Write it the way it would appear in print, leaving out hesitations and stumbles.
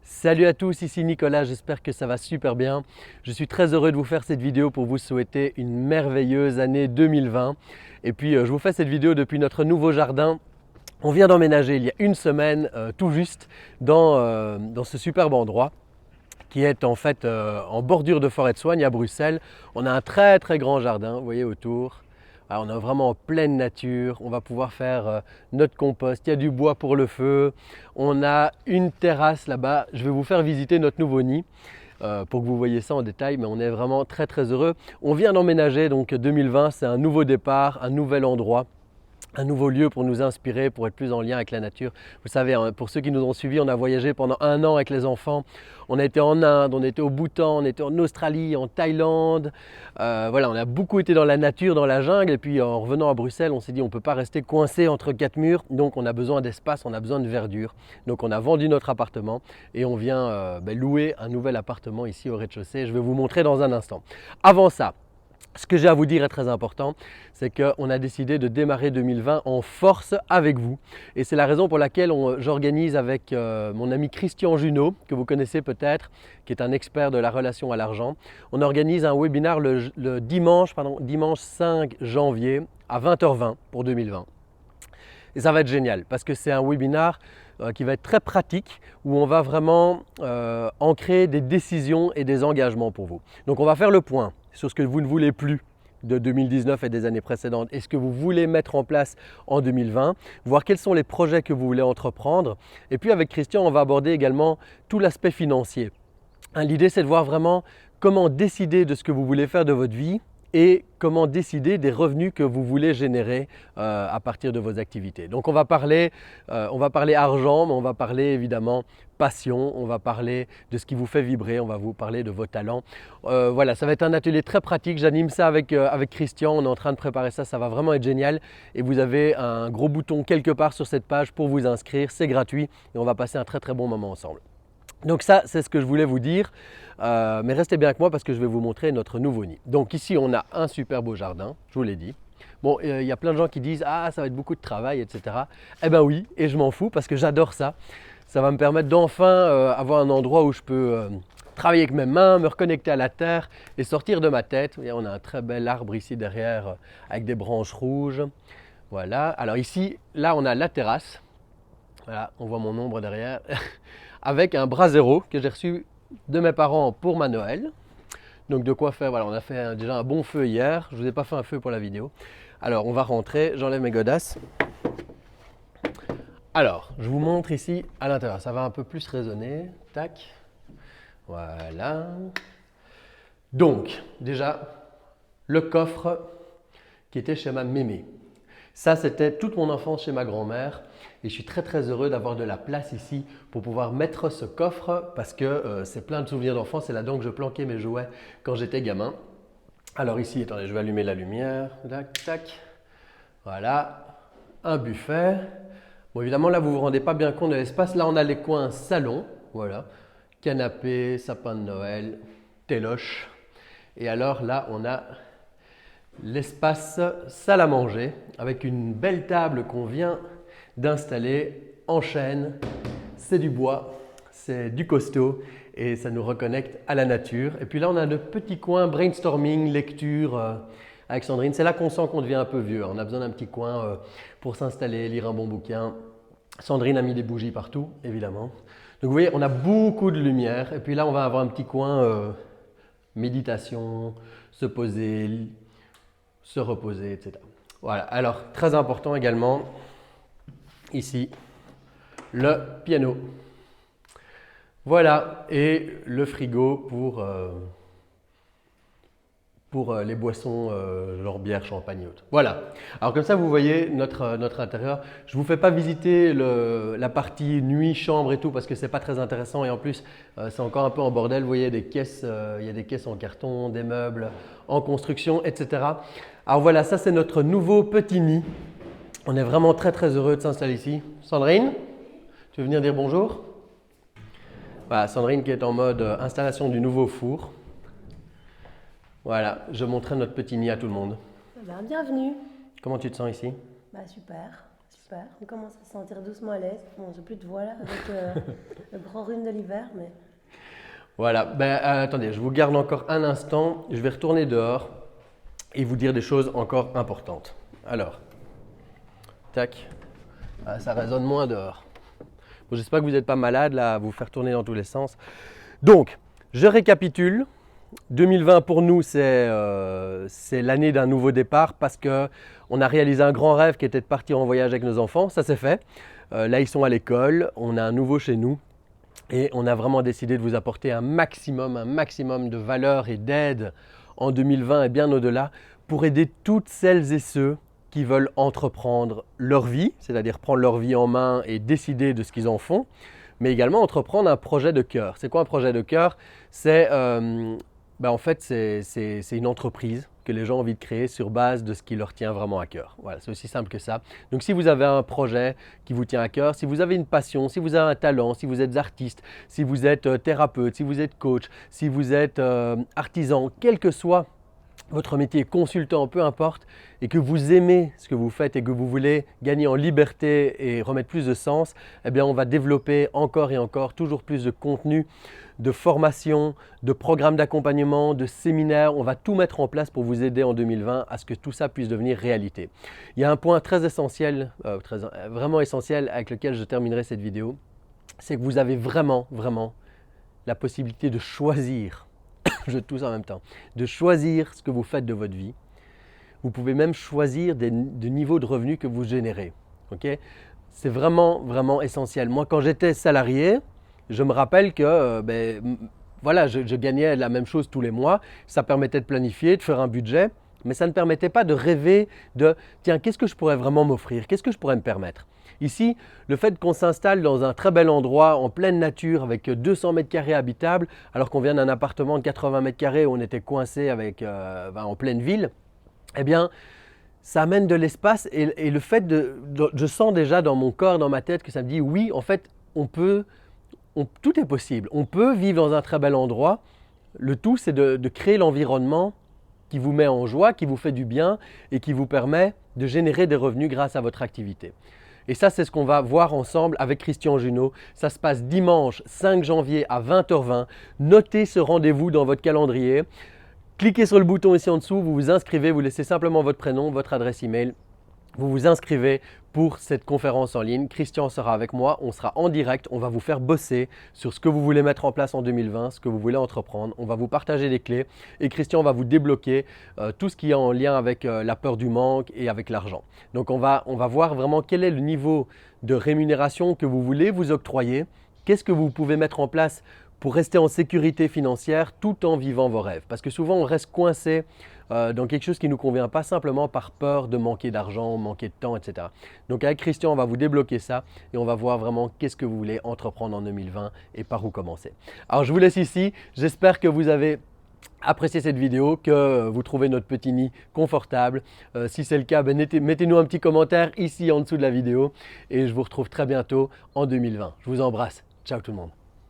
Salut à tous, ici Nicolas, j'espère que ça va super bien. Je suis très heureux de vous faire cette vidéo pour vous souhaiter une merveilleuse année 2020. Et puis je vous fais cette vidéo depuis notre nouveau jardin. On vient d'emménager il y a une semaine tout juste dans ce superbe endroit qui est en fait en bordure de forêt de soigne à Bruxelles. On a un très grand jardin, vous voyez autour. Alors, on est vraiment en pleine nature, on va pouvoir faire notre compost, il y a du bois pour le feu, on a une terrasse là-bas. Je vais vous faire visiter notre nouveau nid pour que vous voyez ça en détail, mais on est vraiment très heureux. On vient d'emménager, donc 2020, c'est un nouveau départ, un nouvel endroit. Un nouveau lieu pour nous inspirer, pour être plus en lien avec la nature. Vous savez, hein, pour ceux qui nous ont suivis, on a voyagé pendant un an avec les enfants. On a été en Inde, on était au Bhoutan, on était en Australie, en Thaïlande. Voilà, on a beaucoup été dans la nature, dans la jungle. Et puis en revenant à Bruxelles, on s'est dit on ne peut pas rester coincé entre quatre murs. Donc on a besoin d'espace, on a besoin de verdure. Donc on a vendu notre appartement et on vient louer un nouvel appartement ici au rez-de-chaussée. Je vais vous montrer dans un instant. Avant ça, ce que j'ai à vous dire est très important, c'est qu'on a décidé de démarrer 2020 en force avec vous. Et c'est la raison pour laquelle j'organise avec mon ami Christian Junot, que vous connaissez peut-être, qui est un expert de la relation à l'argent. On organise un webinaire le dimanche 5 janvier à 20h20 pour 2020. Et ça va être génial parce que c'est un webinaire qui va être très pratique où on va vraiment ancrer des décisions et des engagements pour vous. Donc on va faire le point sur ce que vous ne voulez plus de 2019 et des années précédentes et ce que vous voulez mettre en place en 2020, voir quels sont les projets que vous voulez entreprendre. Et puis avec Christian, on va aborder également tout l'aspect financier. L'idée, c'est de voir vraiment comment décider de ce que vous voulez faire de votre vie et comment décider des revenus que vous voulez générer à partir de vos activités. Donc on va parler argent, mais on va parler évidemment passion, on va parler de ce qui vous fait vibrer, on va vous parler de vos talents. Voilà, ça va être un atelier très pratique, j'anime ça avec Christian, on est en train de préparer ça, ça va vraiment être génial. Et vous avez un gros bouton quelque part sur cette page pour vous inscrire, c'est gratuit et on va passer un très bon moment ensemble. Donc ça, c'est ce que je voulais vous dire, mais restez bien avec moi parce que je vais vous montrer notre nouveau nid. Donc ici, on a un super beau jardin, je vous l'ai dit. Bon, il y a plein de gens qui disent « Ah, ça va être beaucoup de travail, etc. » Eh bien oui, et je m'en fous parce que j'adore ça. Ça va me permettre d'enfin avoir un endroit où je peux travailler avec mes mains, me reconnecter à la terre et sortir de ma tête. Et on a un très bel arbre ici derrière avec des branches rouges. Voilà, alors ici, là, on a la terrasse. Voilà, on voit mon ombre derrière. Avec un brasero que j'ai reçu de mes parents pour ma Noël. Donc de quoi faire, voilà, on a fait déjà un bon feu hier. Je ne vous ai pas fait un feu pour la vidéo. Alors on va rentrer, j'enlève mes godasses. Alors, je vous montre ici à l'intérieur, ça va un peu plus résonner. Tac, voilà. Donc, déjà, le coffre qui était chez ma mémé. Ça, c'était toute mon enfance chez ma grand-mère et je suis très heureux d'avoir de la place ici pour pouvoir mettre ce coffre parce que c'est plein de souvenirs d'enfance. C'est là-dedans que je planquais mes jouets quand j'étais gamin. Alors ici, attendez, je vais allumer la lumière. Tac, tac. Voilà, un buffet. Bon, évidemment, là, vous ne vous rendez pas bien compte de l'espace. Là, on a les coins salon, voilà, canapé, sapin de Noël, téloche. Et alors là, on a l'espace salle à manger avec une belle table qu'on vient d'installer en chêne. C'est du bois, c'est du costaud et ça nous reconnecte à la nature. Et puis là, on a le petit coin brainstorming, lecture avec Sandrine. C'est là qu'on sent qu'on devient un peu vieux. On a besoin d'un petit coin pour s'installer, lire un bon bouquin. Sandrine a mis des bougies partout, évidemment. Donc vous voyez, on a beaucoup de lumière. Et puis là, on va avoir un petit coin méditation, se poser, se reposer, etc. Voilà, alors très important également, ici, le piano. Voilà, et le frigo pour les boissons, genre bière, champagne et autres. Voilà, alors comme ça vous voyez notre intérieur. Je ne vous fais pas visiter la partie nuit, chambre et tout parce que ce n'est pas très intéressant et en plus c'est encore un peu en bordel. Vous voyez des caisses, il y a des caisses en carton, des meubles en construction, etc. Alors voilà, ça c'est notre nouveau petit nid. On est vraiment très heureux de s'installer ici. Sandrine, tu veux venir dire bonjour? Voilà, Sandrine qui est en mode installation du nouveau four. Voilà, je montrais notre petit nid à tout le monde. Ben, bienvenue. Comment tu te sens ici? Bah, super. Super, on commence à se sentir doucement à l'aise. Bon, j'ai plus de voix là avec le grand rhume de l'hiver, mais... Voilà, attendez, je vous garde encore un instant. Je vais retourner dehors et vous dire des choses encore importantes. Alors, tac, ah, ça résonne moins dehors. Bon, j'espère que vous n'êtes pas malade là, à vous faire tourner dans tous les sens. Donc, je récapitule. 2020 pour nous, c'est l'année d'un nouveau départ parce qu'on a réalisé un grand rêve qui était de partir en voyage avec nos enfants. Ça s'est fait. Là, ils sont à l'école. On a un nouveau chez nous. Et on a vraiment décidé de vous apporter un maximum de valeur et d'aide en 2020 et bien au-delà pour aider toutes celles et ceux qui veulent entreprendre leur vie, c'est-à-dire prendre leur vie en main et décider de ce qu'ils en font, mais également entreprendre un projet de cœur. C'est quoi un projet de cœur? En fait, c'est une entreprise que les gens ont envie de créer sur base de ce qui leur tient vraiment à cœur. Voilà, c'est aussi simple que ça. Donc si vous avez un projet qui vous tient à cœur, si vous avez une passion, si vous avez un talent, si vous êtes artiste, si vous êtes thérapeute, si vous êtes coach, si vous êtes artisan, quel que soit votre métier, consultant, peu importe, et que vous aimez ce que vous faites et que vous voulez gagner en liberté et remettre plus de sens, eh bien on va développer encore et encore toujours plus de contenu, de formation, de programmes d'accompagnement, de séminaires. On va tout mettre en place pour vous aider en 2020 à ce que tout ça puisse devenir réalité. Il y a un point très essentiel, vraiment essentiel avec lequel je terminerai cette vidéo, c'est que vous avez vraiment la possibilité de choisir je tousse en même temps, de choisir ce que vous faites de votre vie. Vous pouvez même choisir des niveaux de revenus que vous générez. Okay? C'est vraiment essentiel. Moi, quand j'étais salarié, je me rappelle que je gagnais la même chose tous les mois. Ça permettait de planifier, de faire un budget, mais ça ne permettait pas de rêver de « tiens, qu'est-ce que je pourrais vraiment m'offrir? Qu'est-ce que je pourrais me permettre ?» Ici, le fait qu'on s'installe dans un très bel endroit, en pleine nature, avec 200 mètres carrés habitables, alors qu'on vient d'un appartement de 80 mètres carrés où on était coincé en pleine ville, eh bien, ça amène de l'espace et le fait je sens déjà dans mon corps, dans ma tête, que ça me dit oui, en fait, tout est possible. On peut vivre dans un très bel endroit. Le tout, c'est de créer l'environnement qui vous met en joie, qui vous fait du bien et qui vous permet de générer des revenus grâce à votre activité. Et ça, c'est ce qu'on va voir ensemble avec Christian Junod. Ça se passe dimanche 5 janvier à 20h20. Notez ce rendez-vous dans votre calendrier. Cliquez sur le bouton ici en dessous, vous vous inscrivez, vous laissez simplement votre prénom, votre adresse email. Vous vous inscrivez pour cette conférence en ligne. Christian sera avec moi, on sera en direct, on va vous faire bosser sur ce que vous voulez mettre en place en 2020, ce que vous voulez entreprendre. On va vous partager des clés et Christian va vous débloquer tout ce qui est en lien avec la peur du manque et avec l'argent. Donc on va voir vraiment quel est le niveau de rémunération que vous voulez vous octroyer, qu'est-ce que vous pouvez mettre en place pour rester en sécurité financière tout en vivant vos rêves. Parce que souvent, on reste coincé dans quelque chose qui ne nous convient pas simplement par peur de manquer d'argent, manquer de temps, etc. Donc avec Christian, on va vous débloquer ça et on va voir vraiment qu'est-ce que vous voulez entreprendre en 2020 et par où commencer. Alors je vous laisse ici. J'espère que vous avez apprécié cette vidéo, que vous trouvez notre petit nid confortable. Si c'est le cas, mettez-nous un petit commentaire ici en dessous de la vidéo et je vous retrouve très bientôt en 2020. Je vous embrasse. Ciao tout le monde.